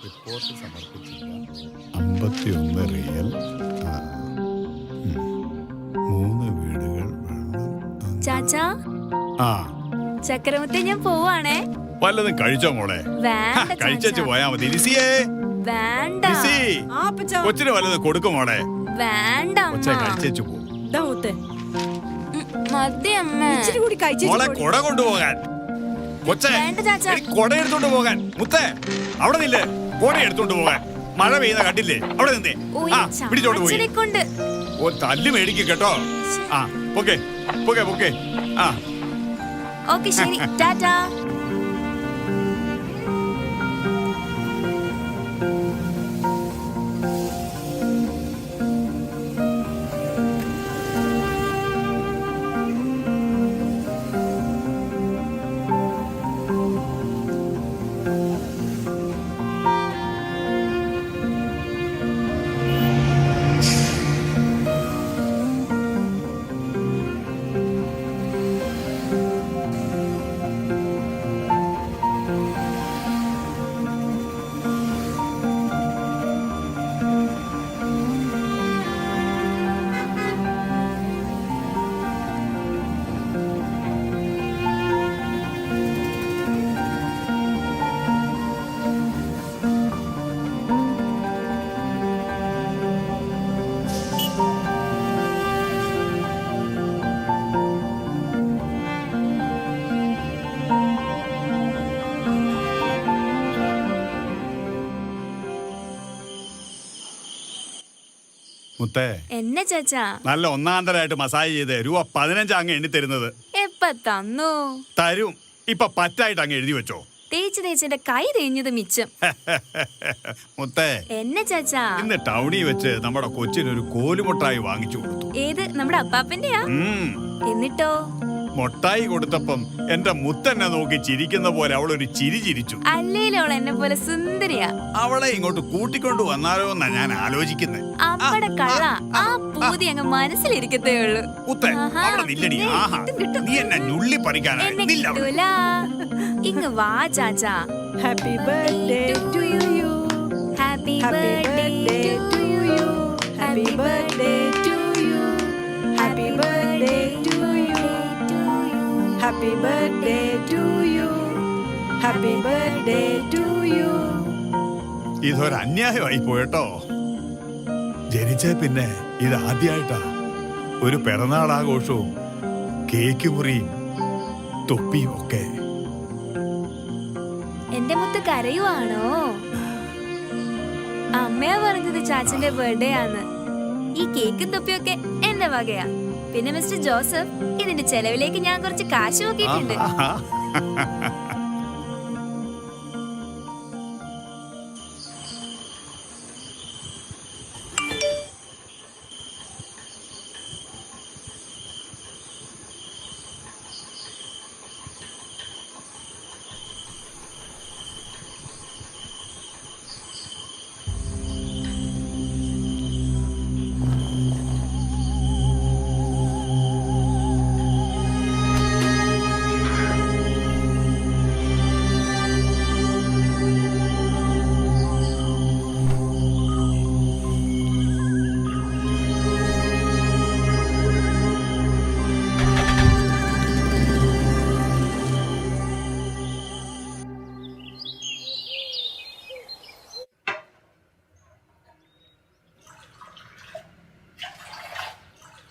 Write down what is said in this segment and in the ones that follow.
Report സമർപ്പിച്ചില്ല. 51 real, 3 വീടുകൾ. ചാച്ചാ, ആ ചക്രമുത്തെ ഞാൻ പോവാണേ. വല്ലതും കഴിച്ചോ മോളെ? വേണ്ട കഴിച്ചു പോയാ മതി. ലിസിയേ, വേണ്ട. ലിസി, കൊച്ചിന് വല്ലതും കൊടുക്കും മോളെ. വേണ്ട കൊച്ചെ കഴിച്ചു പോ. മതി അമ്മ. മോളെ കൊട കൊണ്ടുപോകാൻ. കൊച്ചെ, വേണ്ട ചാച്ചാ. കൊട എടുത്തോണ്ട് പോകാൻ. മുത്തേ, അവിടെ നില്ലേ, കൊട എടുത്തോണ്ട് പോകാൻ. മഴ പെയ്യുന്ന കണ്ടില്ലേ? അവിടെ നിന്നേ. പിടിച്ചോണ്ട് പോയി. കൊണ്ട് ഓ, തല്ല് മേടിക്കും കേട്ടോ. ആ, ഓക്കെ ഓക്കെ ഓക്കെ. ആ, ഓക്കെ ശരി, ടാറ്റാ. മുത്തേ, എന്നെ ചാച്ചാ നല്ല ഒന്നാന്തരായിട്ട് മസാജ് ചെയ്ത് രൂപ 15 അങ്ങ് എണ്ണി തരുന്നത്. എപ്പ തന്നു? തരും. ഇപ്പൊ പറ്റായിട്ട് അങ്ങ് എഴുതി വെച്ചോ. തേച്ച് തേച്ചെന്റെ കൈ തേഞ്ഞത് മിച്ചം. മുത്തേ, എന്നെ ചാച്ചാ, ഇന്ന് ടൗണിൽ വെച്ച് നമ്മുടെ കൊച്ചിനൊരു കോലുമുട്ടായി വാങ്ങിച്ചു കൊടുത്തു. ഏത്, നമ്മുടെ അപ്പാപ്പന്റെയാ? എന്നിട്ടോ? മുട്ടായി കൊടുത്തപ്പം എന്റെ മുത്തന്നെ നോക്കി ചിരിക്കുന്ന പോലെ അവളൊരു ചിരി ചിരിച്ചു. അല്ലേലും അവൾ എന്നെ പോലെ സുന്ദരിയാ. അവളെ ഇങ്ങോട്ട് കൂട്ടിക്കൊണ്ടു വന്നാലോ എന്നാ ഞാൻ ആലോചിക്കുന്നത്. അപ്പടെ കള്ള ആ പൂതി അങ്ങ് മനസ്സിലിരിക്കത്തേ ഉള്ളൂ. മുത്തേ, അവിടെ നില്ലടി. ആഹാ, നീ എന്നെ ഞുള്ളി പറിക്കാനായി. എന്നെ നില്ല അവിടെ. കിട്ടൂല. ഇങ്ങ് വാ ചാച്ചാ. Happy birthday to you. Happy Happy birthday birthday to you. Happy birthday to you. Happy birthday to you. Happy birthday to you. Happy birthday to you. ഇതൊരു അന്യായമായി പോയട്ടോ. ജനിച്ച പിന്നെ ഇത് ആദ്യമായിട്ടാ ഒരു പിറന്നാൾ ആഘോഷവും കേക്ക് മുറിയും തൊപ്പിയും ഒക്കെ. എന്റെ മുത്ത് കരയുവാണോ? അമ്മയാ പറഞ്ഞത് ചാച്ചന്റെ ബർത്ത്ഡേ ആണ്. ഈ കേക്കും തൊപ്പിയൊക്കെ എന്റെ വകയാ. പിന്നെ മിസ്റ്റർ ജോസഫ്, ഇതിന്റെ ചെലവിലേക്ക് ഞാൻ കുറച്ച് കാശ് നോക്കിയിട്ടുണ്ട്.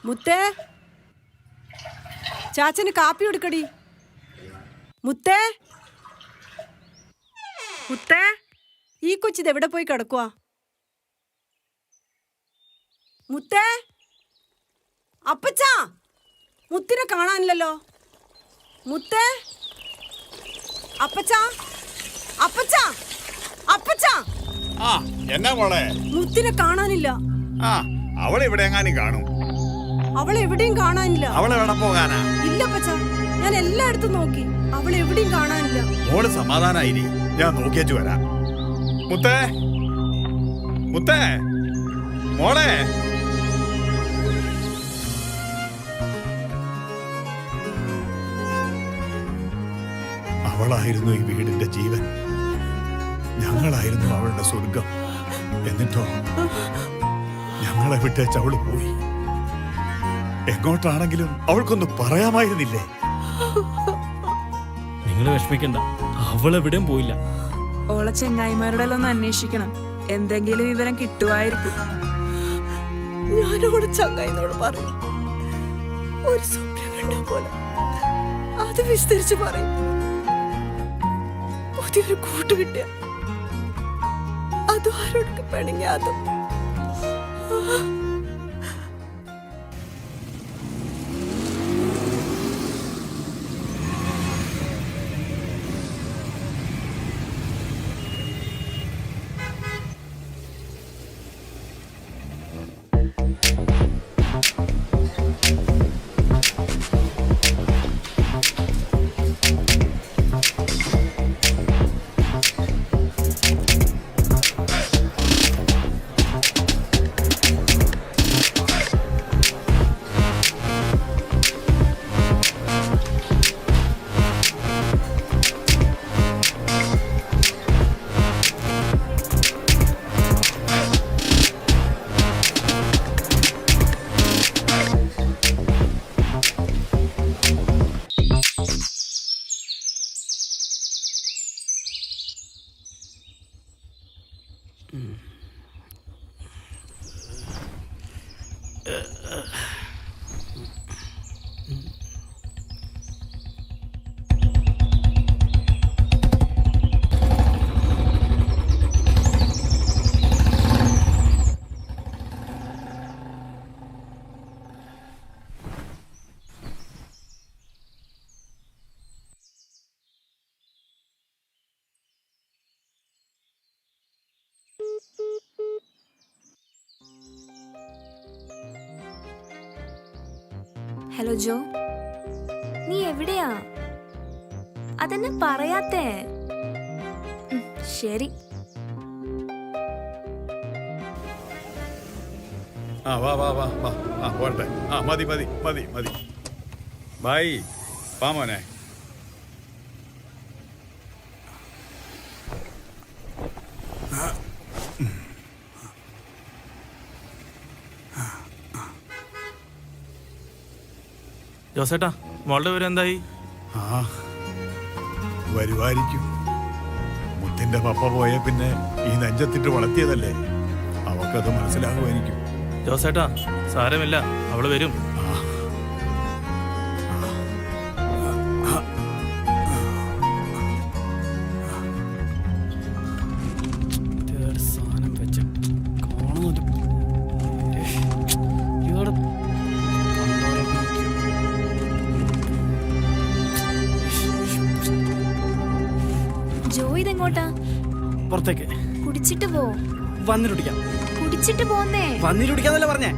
മുത്തേ, ചാച്ചന് കാപ്പി കൊടുക്കടി. മുത്തേ, മുത്തേ, ഈ കൊച്ചിത് എവിടെ പോയി കിടക്കുവാ? മുത്തേ, അപ്പച്ചാ, മുത്തിനെ കാണാനില്ലല്ലോ. മുത്തേ, അപ്പച്ചാ, അപ്പച്ചാ, അപ്പച്ച ആ എന്നാ മോളെ? മുത്തിനെ കാണാനില്ല. ആ അവളെ ഇവിടെ എങ്ങാനും കാണും. അവളെ എവിടെയും കാണാനില്ല. അവളെ എവിടെ പോകാനാ? ഇല്ല അപ്പച്ച, ഞാൻ എല്ലായിടത്തും നോക്കി, അവളെ എവിടെയും കാണാനില്ല. മോള് സമാധാനായിരി, ഞാൻ നോക്കിയേച്ചു വരാം. മുത്തേ, മുത്തേ, മോളെ. അവളായിരുന്നു ഈ വീടിന്റെ ജീവൻ, ഞങ്ങളായിരുന്നു അവളുടെ സ്വർഗം. എന്നിട്ടോ ഞങ്ങളെ വിട്ടേച്ച് അവള് പോയി. എങ്ങോട്ടാണെങ്കിലും അവൾക്കൊന്ന് പറയാമായിരുന്നില്ലേ? നിങ്ങൾ വിഷമിക്കണ്ട, അവളെവിടെയും പോയില്ല. ഓളെ ചെങ്ങായിമാരുടെ ഒന്ന് അന്വേഷിക്കണം, എന്തെങ്കിലും വിവരം കിട്ടുമായിരിക്കും. ഞാനോട് ചങ്ങായിനോട് പറഞ്ഞു, ഒരു സ്വപ്നം കണ്ട പോലെ അത് വിസ്തരിച്ച് പറയും. പുതിയൊരു കൂട്ട് കിട്ടിയ അതും ആരോടൊക്കെ പിണങ്ങി അതും. ഹലോ ജോ, നീ എവിടെയാ? അതെന്നെ പറയാത്തേ? ശരി. ആ വാ വാ വാ വാ, ആ പോരട്ടെ. ആ മതി മതി മതി മതി. ബൈ, വാ മോനെ. ജോസേട്ടാ, മോളുടെ വിവരം എന്തായി? ആ വരുവായിരിക്കും. മുത്തിന്റെ പപ്പ പോയ പിന്നെ ഈ നെഞ്ചത്തിട്ട് വളർത്തിയതല്ലേ, അവക്കത് മനസ്സിലാകുമായിരിക്കും. ജോസേട്ടാ, സാരമില്ല, അവള് വരും. സാധനം വെച്ച് കാണുന്നുണ്ട്. ജോ, ഇതെങ്ങോട്ടാ? പുറത്തേക്ക് കുടിച്ചിട്ട് പോ. വന്നിട്ടുടിക്കാം. കുടിച്ചിട്ട് പോന്നേ. വന്നിട്ടുടിക്കാന്നല്ലേ പറഞ്ഞേ?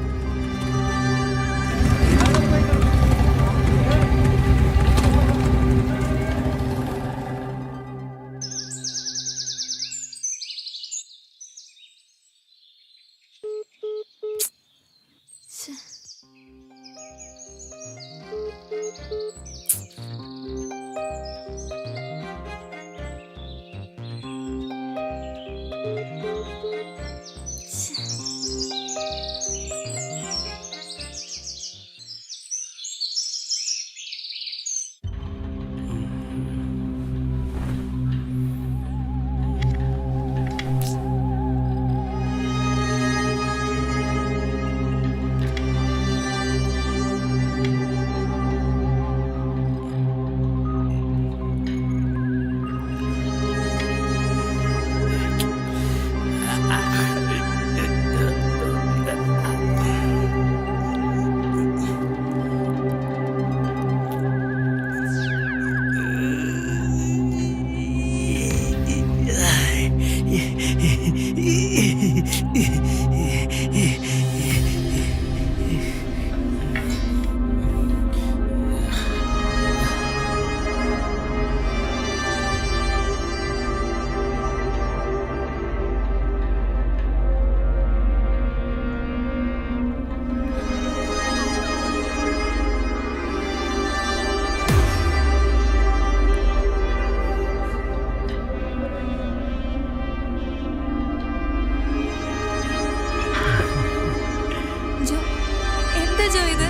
ജോ ഇത്?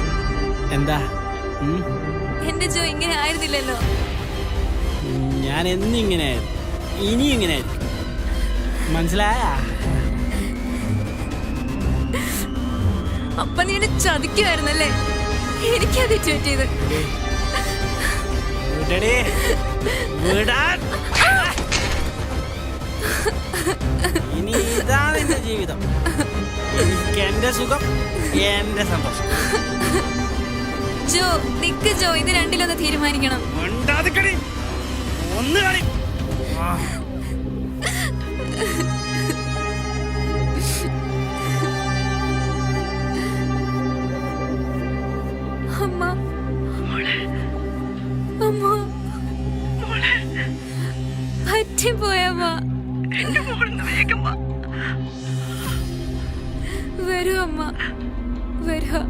എന്താ? എന്റെ ജോ ഇങ്ങനെ ആയിരുന്നില്ലല്ലോ. ഞാൻ എന്നും ഇങ്ങനെയായിരുന്നു, ഇനി ഇങ്ങനെയായിരിക്കും. മനസ്സിലായ? അപ്പൊ നീ എന്നെ ചതിക്കുമായിരുന്നല്ലേ? എനിക്കത് പറ്റിയത്. ഇനി ഇതാണ് എന്റെ ജീവിതം. എനിക്ക് എന്റെ സുഖം, എന്റെ സന്തോഷം. ജോ നിക്ക് ജോ, ഇത് രണ്ടിലൊന്ന് തീരുമാനിക്കണം. ഒന്ന് കളി. അമ്മ അമ്മ പറ്റിപ്പോയമ്മ. വരൂ അമ്മ, വരൂ.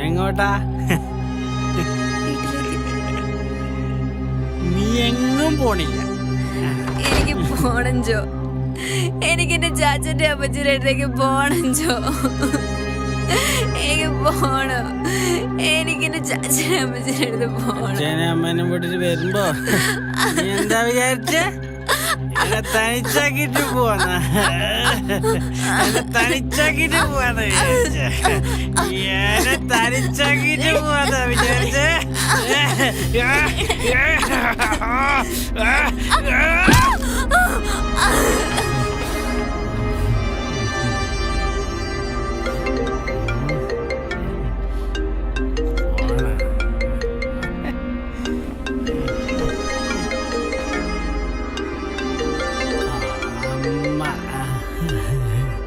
എങ്ങോട്ടാ? നീ എങ്ങും പോണില്ല. എനിക്ക് പോണം ജോ, എനിക്ക് എന്റെ ചാച്ചന്റെ അപ്പച്ചന്റെ അടുത്തേക്ക് പോണം ജോ. എനിക്ക് പോണം, എനിക്ക് എന്റെ ചാച്ചന്റെ അപ്പച്ചന്റെ അടുത്ത് പോണം. അച്ഛനെ അമ്മേനെ വീട്ടിൽ വരുമ്പോ നീ എന്താ വിചാരിച്ചേ? എന്നെ തനിച്ചാക്കിട്ട് പോവാന്ന, എന്നെ തനിച്ചാക്കിട്ട് പോവാന്ന വിചാരിച്ചേ? എന്നെ തനിച്ചാക്കിട്ട് പോവാന്ന വിചാരിച്ചേ?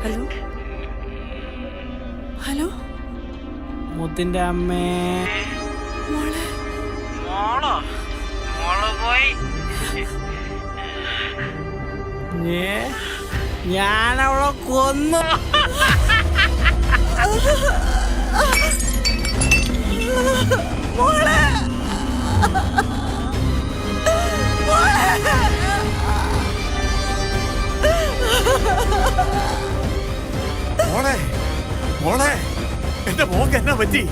ഹലോ ഹലോ, മുത്തിന്റെ അമ്മേ. മോളെ മോളോ? മോള് പോയി. ഞാനവളെ കൊന്നു. മോളെ മോളെ മോളെ എന്റെ മോക്ക് എന്നാ പറ്റി?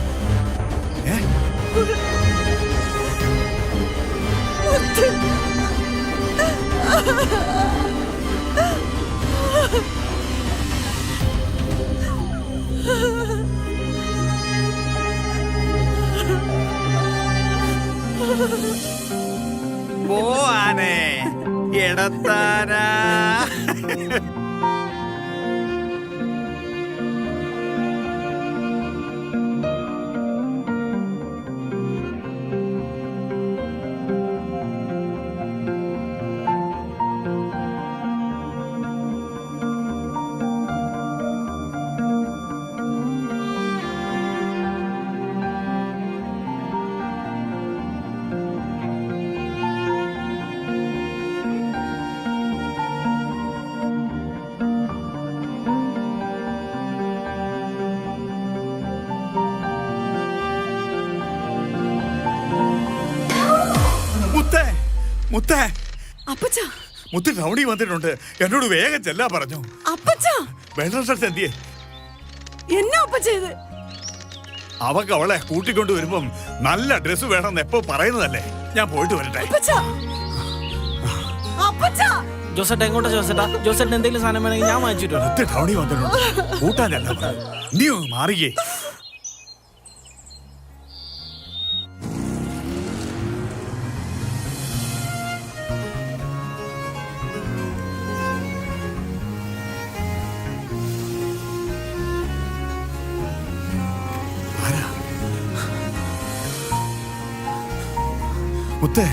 പോവാനേ എടത്താനാ. മുത്തേ, അപ്പച്ച, മുത്ത് ടൗണിൽ വന്നിട്ടുണ്ട്. എന്നോട് വേഗം ചെല്ലാ പറഞ്ഞു. അപ്പച്ച, വെള്ളം ഷർട്ട് എന്തിയെ? എന്നാ അപ്പച്ച ഇത്? അവക്ക് അവളെ കൂട്ടിക്കൊണ്ട് വരുമ്പം നല്ല ഡ്രസ് വേണമെന്ന് എപ്പോ പറയുന്നതല്ലേ? ഞാൻ പോയിട്ട് വരട്ടെ. അപ്പച്ചാ, അപ്പച്ചാ. ജോസേട്ടാ എങ്ങോട്ടാ ജോസേട്ടാ? ജോസേട്ടൻ എന്തെങ്കിലും സാധനം വേണമെങ്കിൽ ഞാൻ വാങ്ങിച്ചിട്ട് വരാം. മുത്തേ ടൗണിൽ വന്നിട്ടുണ്ട്. കൂട്ടാനല്ല പറഞ്ഞത്. നീ ഒന്ന് മാറിയേ. മുത്തേ